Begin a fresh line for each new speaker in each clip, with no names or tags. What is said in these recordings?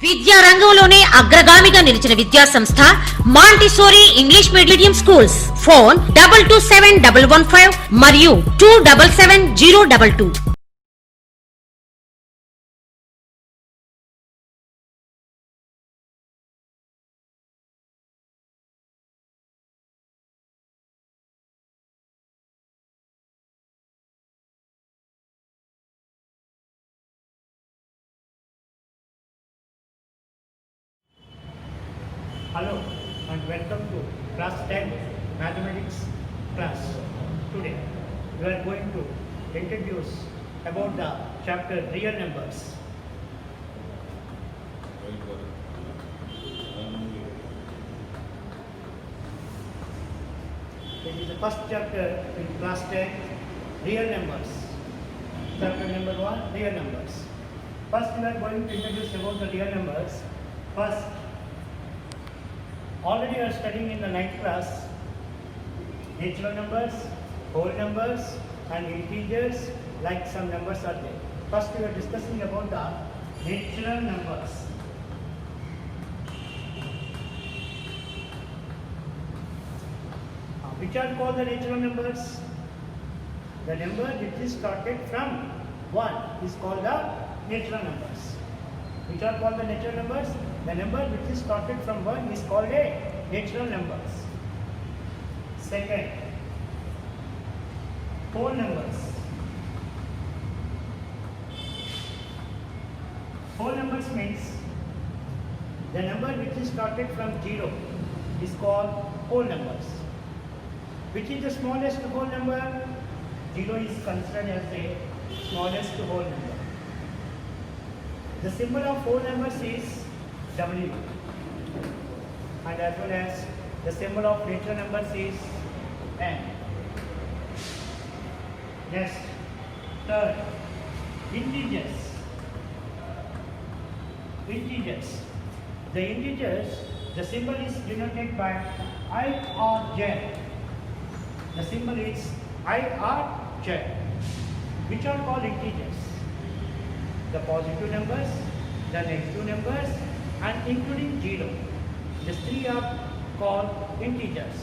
విద్యా రంగంలోనే అగ్రగామిగా నిలిచిన విద్యా సంస్థ Montessori English medium schools. Phone 227115 మరియు 277022.
Hello and welcome to class 10 mathematics class. Today we are going to introduce about the chapter real numbers. It is the first chapter in class 10 real numbers. Chapter number 1 real numbers. First we are going to introduce about the real numbers. First, already you are studying in the 9th class natural numbers, whole numbers and integers, like some numbers are there. First we are discussing about the natural numbers. Which are called the natural numbers? The number which is started from 1 is called the natural numbers. Which are called the natural numbers? The number which is started from 1 is called a natural numbers. Second, whole numbers. Whole numbers means the number which is started from 0 is called whole numbers. Which is the smallest whole number? 0 is considered as the smallest whole number. The symbol of whole numbers is W, and as well as the symbol of natural numbers is N. Next, third, integers. Integers. The integers, the symbol is denoted by I or J. The symbol is I or J. Which are called integers? The positive numbers, the negative numbers, and including 0. These three are called integers.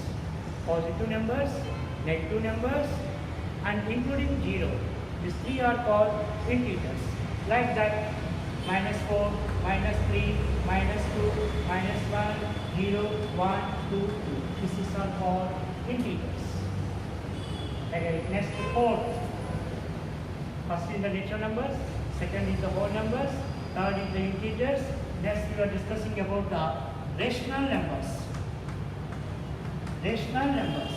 Positive numbers, negative numbers, and including 0. These three are called integers. Like that, -4, -3, -2, -1, 0, 1, 2, 2. These are called integers. Okay, next, fourth. First is the natural numbers, second is the whole numbers, third is the integers. Next we are discussing about the rational numbers. Rational numbers.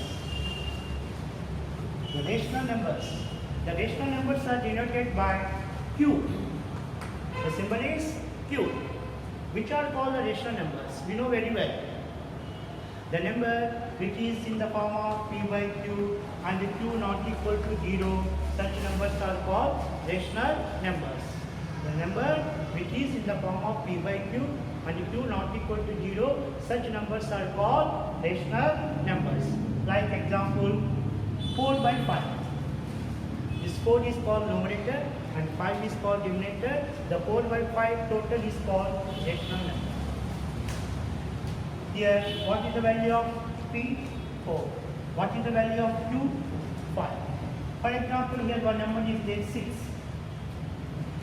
The rational numbers. The rational numbers are denoted by Q. The symbol is Q. Which are called the rational numbers? We know very well. The number which is in the form of P by Q and the Q not equal to 0, such numbers are called rational numbers. The number which is in the form of P by Q and Q not equal to 0, such numbers are called rational numbers. Like example, 4 by 5. This 4 is called numerator and 5 is called denominator. The 4 by 5 total is called rational number. Here, what is the value of P? 4. What is the value of Q? 5. For example, here one number is there 6.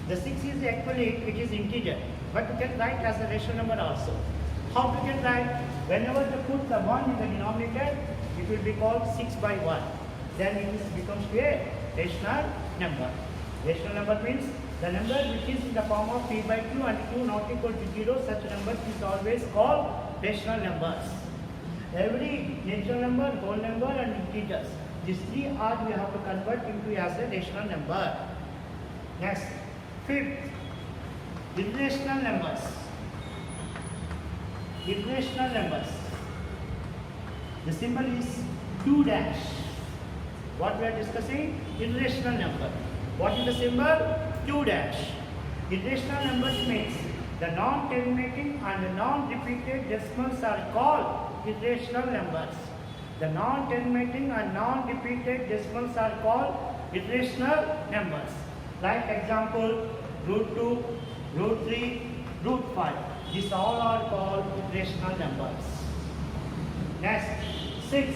The 6 is actually, it is integer, but you can write as a rational number also. How to get write? Whenever you put the 1 in the denominator, it will be called 6 by 1. Then it becomes a rational number. Rational number means the number which is in the form of P by Q and Q not equal to 0, such numbers is always called rational numbers. Every natural number, whole number and integers, these three are we have to convert into as a rational number. Next, fifth, irrational numbers. Irrational numbers. The symbol is Q dash. What we are discussing? Irrational number. What is the symbol? Q dash. Irrational numbers means the non-terminating and the non-repeated decimals are called irrational numbers. The non-terminating and non-repeated decimals are called irrational numbers. Like example, root 2, root 3, root 5. These all are called rational numbers. Next, 6.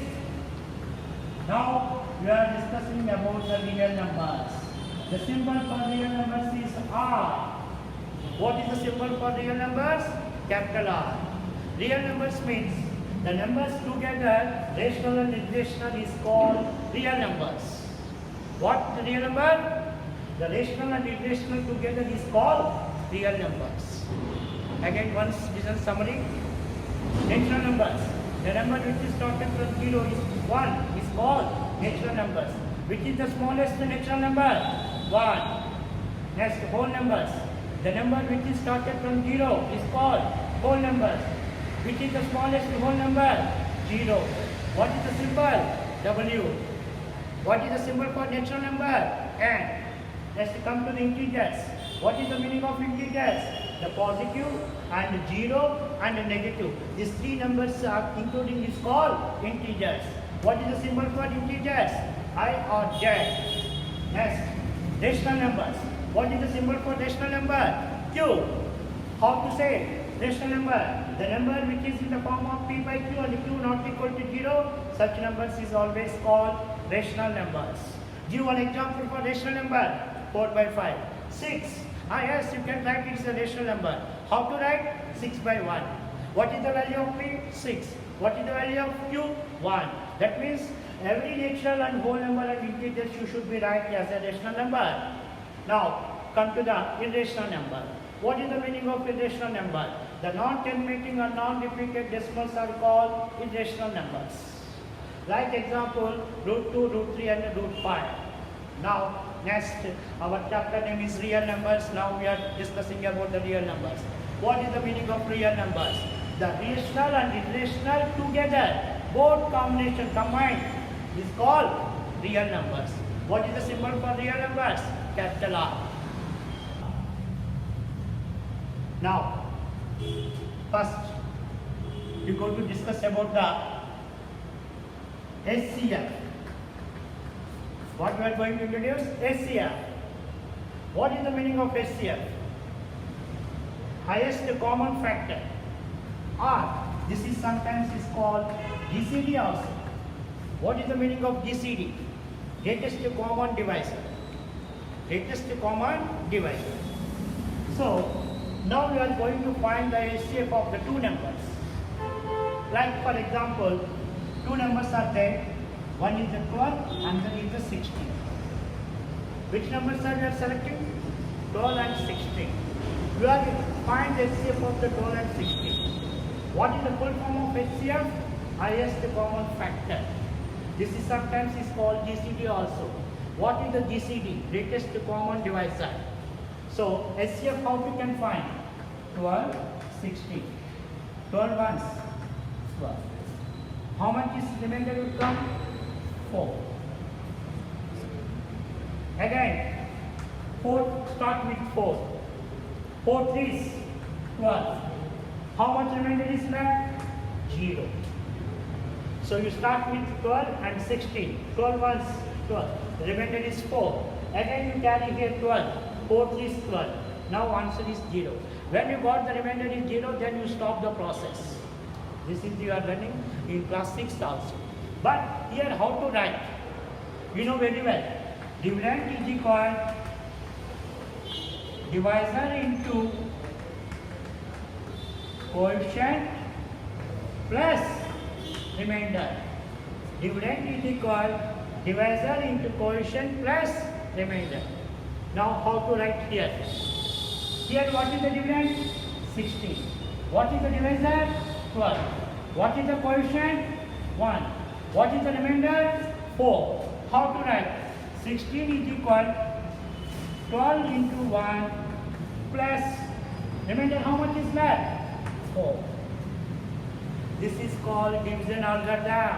Now we are discussing about the real numbers. The symbol for real numbers is R. What is the symbol for real numbers? Capital R. Real numbers means the numbers together, rational and irrational, is called real numbers. What the real number? The rational and irrational together is called real numbers. Again, once this is summary. Natural numbers. The number which is started from 0 is 1 is called natural numbers. Which is the smallest natural number? 1. Next, whole numbers. The number which is started from 0 is called whole numbers. Which is the smallest whole number? 0. What is the symbol? W. What is the symbol for natural number? N. Let's come to the integers. What is the meaning of integers? The positive and 0 and the negative. These three numbers are including is called integers. What is the symbol for integers? I or Z. Next, rational numbers. What is the symbol for rational number? Q. How to say rational number? The number which is in the form of P by Q and Q not equal to 0, such numbers is always called rational numbers. Give one example for rational number. 4 by 5. 6. Yes, you can write it as a rational number. How to write? 6 by 1. What is the value of P? 6. What is the value of Q? 1. That means every natural and whole number and integers you should be write as a rational number. Now, come to the irrational number. What is the meaning of irrational number? The non-terminating or non-repeated decimals are called irrational numbers. Like example, root 2, root 3 and root 5. Now, next, our chapter name is real numbers. Now we are discussing about the real numbers. What is the meaning of real numbers? The rational and irrational together, both combination combined, is called real numbers. What is the symbol for real numbers? Capital R. Now, first, we are going to discuss about the HCF. What we are going to introduce? HCF. What is the meaning of HCF? Highest common factor. Or this is sometimes is called GCD also. What is the meaning of GCD? Greatest common divisor. Greatest common divisor. So now we are going to find the HCF of the two numbers. Like for example, two numbers are there. One is the 12 and the other is the 16. Which numbers are we are selecting? 12 and 16. We are to find the HCF of the 12 and 16. What is the full form of HCF? Highest common factor. This is sometimes is called GCD also. What is the GCD? Greatest common divisor. So HCF how we can find? 12, 16. 12 ones, 12. How much is remainder will come? 4. Again, 4 start with 4. 4 3s, 12. How much remainder is left? 0. So you start with 12 and 16. 12 ones, 12. The remainder is 4. Again you carry here 12. 4 3s, 12. Now answer is 0. When you got the remainder is 0, then you stop the process. This is you are learning in class 6 also. But here how to write? You know very well. Dividend is equal divisor into coefficient plus remainder. Dividend is equal divisor into coefficient plus remainder. Now how to write here? Here what is the dividend? 16. What is the divisor? 12. What is the coefficient? 1. What is the remainder? 4. How to write? 16 is equal 12 into 1 plus remainder how much is left? 4. This is called division algorithm.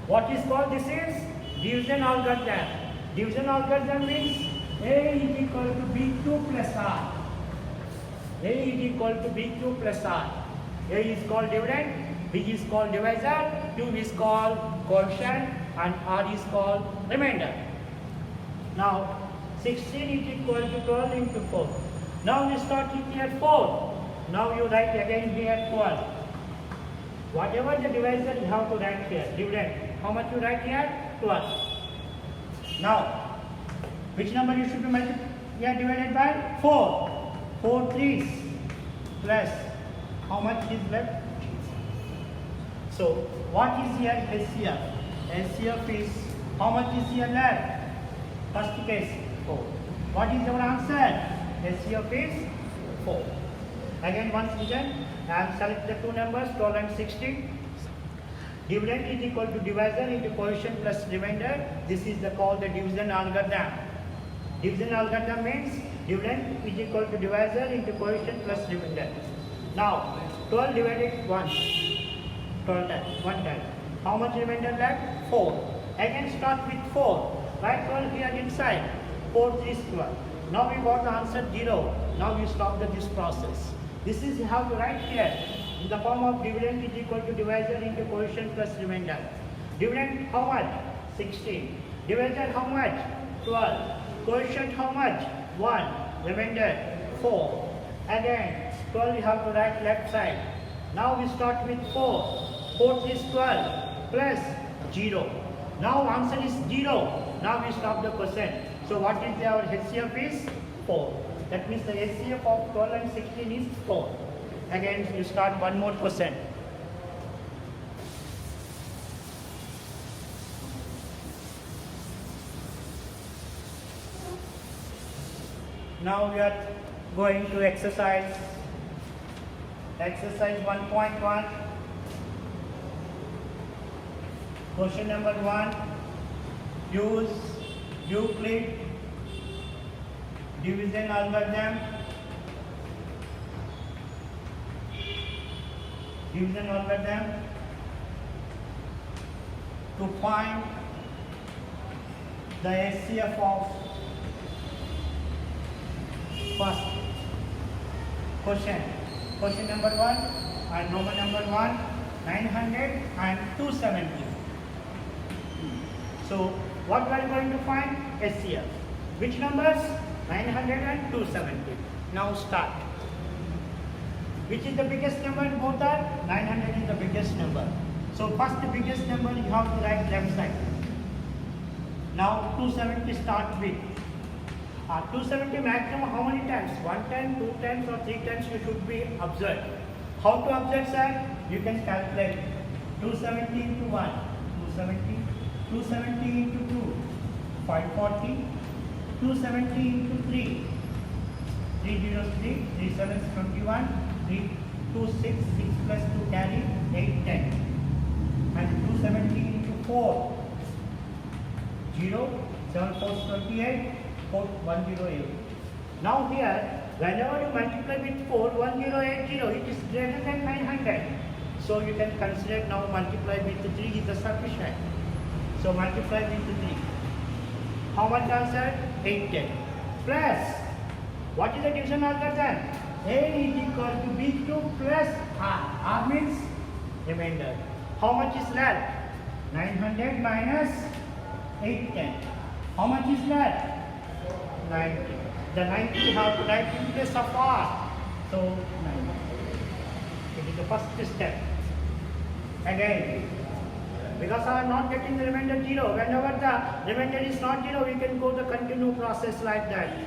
What is called this is? Division algorithm. Division algorithm means A is equal to B2 plus R. A is equal to B2 plus R. A is called dividend, B is called divisor, 2 is called coefficient and R is called remainder. Now 16 is equal to 12 into 4. Now we start with here 4. Now you write again here 12. Whatever the divisor you have to write here, dividend. How much you write here? 12. Now, which number you should be divided by? 4. 4 threes plus how much is left? So, what is here HCF? HCF is how much is here left? First case 4. What is our answer? HCF is 4. Again once again, I have selected the two numbers 12 and 16. Dividend is equal to divisor into quotient plus remainder. This is called the division algorithm. Division algorithm means dividend is equal to divisor into quotient plus remainder. Now 12 divided 1. 12 times, 1 time. How much remainder left? 4. Again start with 4. Write 12 here inside. 4 3 is 12. Now we got the answer 0. Now we stop this process. This is how to write here. In the form of dividend is equal to divisor into quotient plus remainder. Dividend how much? 16. Divisor how much? 12. Quotient how much? 1. Remainder 4. Again 12 you have to write left side. Now we start with 4. 4 is 12 plus 0. Now answer is 0. Now we stop the question. So what is our HCF is 4. That means the HCF of 12 and 16 is 4. Again you start one more question. Now we are going to exercise 1.1. Question number 1. Use Euclid division algorithm. To find the HCF of first question. Question number 1 and Roman number 1, 900 and 270. So what we are going to find? HCF. Which numbers? 900 and 270. Now start. Which is the biggest number? Both are 900 is the biggest number. So first the biggest number you have to write left side. Now 270 start with. 270 maximum how many times? 1 time, 2 times or 3 times you should be observed. How to observe, sir? You can calculate 270 into 1, 270, 270 into 2, 540, 270 into 3, 3 zeros 3, 3 sevens 21, 3 2 6, 6 plus 2 carry 8 10, and 270 into 4, 0, 7 4 28, 4 108. Now here, whenever you multiply with 4, 1080, it is greater than 900. So you can consider now multiply with 3 is the sufficient. So multiply with 3. How much answer? 810. Plus, what is the division algorithm? A is equal to B2 plus R. R means remainder. How much is left? 900 minus 810. How much is left? 90. The 90 you have to write in place of R. So 90. It is the first step. Again, because I am not getting the remainder 0. Whenever the remainder is not 0, we can go the continue process like that.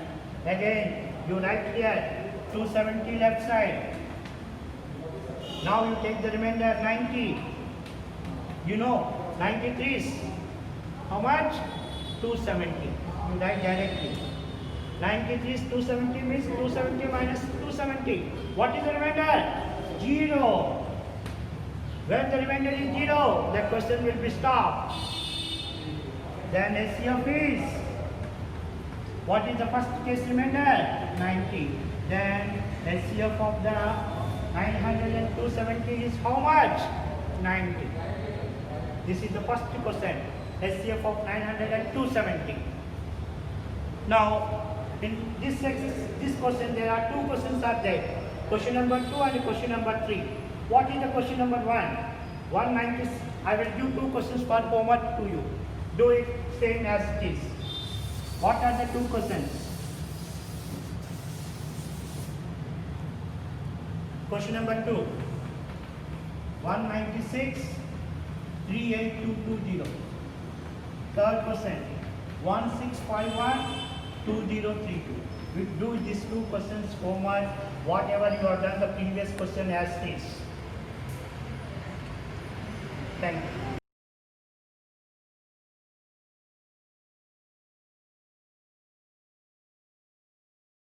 Again, you write here 270 left side. Now you take the remainder 90. You know 93 is how much? 270. You write directly. 93 is 270 means 270 minus 270. What is the remainder? 0. When the remainder is 0, the question will be stopped. Then HCF is, what is the first case remainder? 90. Then HCF of the 900 and 270 is how much? 90. This is the first question. HCF of 900 and 270. Now, in this question, there are two questions are there. Question number 2 and question number 3. What is the question number 1? 190. I will give two questions for homework to you. Do it same as it is. What are the two questions? Question number 2. 196, 38220. Third question. 1651, 2032. We do these two questions homework, whatever you have done the previous question as is. Thank you.